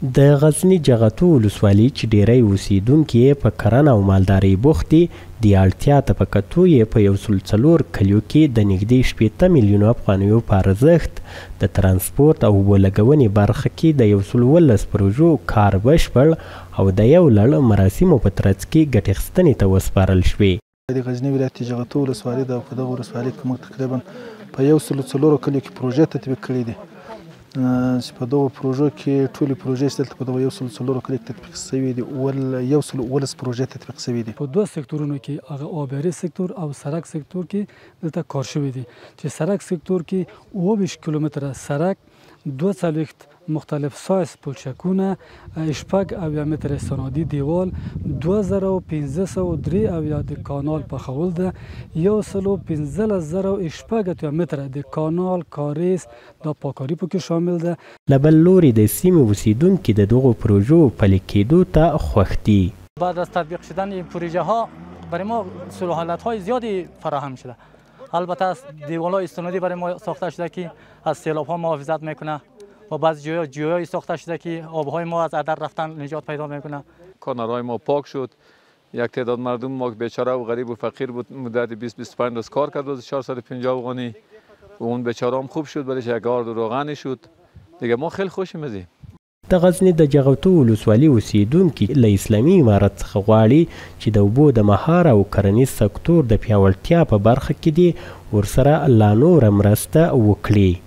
د غزني جغتو ولسوالۍ چې ډیری اوسیدونکي یې په کرنه او مالدارۍ بوخت دي، د اړتیا ته په کتو یې په 104 کلیو کې د نږدې 60 میلیونو افغانیو په ارزښت د ترانسپورت او اوبو لګونې برخه کې د 112 پروژو کار بشپړ او د یو لړ مراسمو په ترڅ کې ګټې اخیستنې ته وسپارل شوې. د غزني ولایت جغتو ولسوالۍ د په دغه ولسوالۍ کې موږ تقریبا په 104 کلیو کې پروژې تطبیق کړي دي. چې په دغو پروژو کې ټولې پروژې چې دلته په دغو 104 کلیو کې تطبیق شوي دي 112 پروژې تطبیق شوي دي. په دوه سکتورونو کې هغه آبیاري سکتور او سړک سکتور کې دلته کار شوی دي چې سړک سکتور کې 22 کیلومتره سړک، 42 مختلف سایز پلچکونه، 6 متره صنادي دیوال، 2503 د کانال پخول ده، 115,000 متره د کانال کاریز د پاکاري پکې شامل ده. له بل لوري د سیمې اوسیدونکي د دغو پروژو پلي کېدو ته خوښ دي. بعد از تطبیق شدن این پروژه ها برای ما سهولت های زیادی فراهم شده. البته از دیوال‌های استنادی برای ما ساخته شده که از سیلاب‌ها محافظت میکنه و بعضی جاهای ساخته شده که آبهای ما از هدر رفتن نجات پیدا میکنه. کانال‌های ما پاک شد. یک تعداد مردم ما بیچاره و غریب و فقیر بود، مدت 20-25 روز کار کرد، 450 افغانی و اون بیچاره هم خوب شد، برایش یک آرد و روغنی شد. دیگه ما خیلی خوشیم از این. د غزني د جغتو ولسوالۍ اوسیدونکي له اسلامي امارت څخه غواړي چې د اوبو د مهار او کرنیز سکتور د پیاوړتیا په برخه کې دې ورسره لا نوره مرسته وکړي.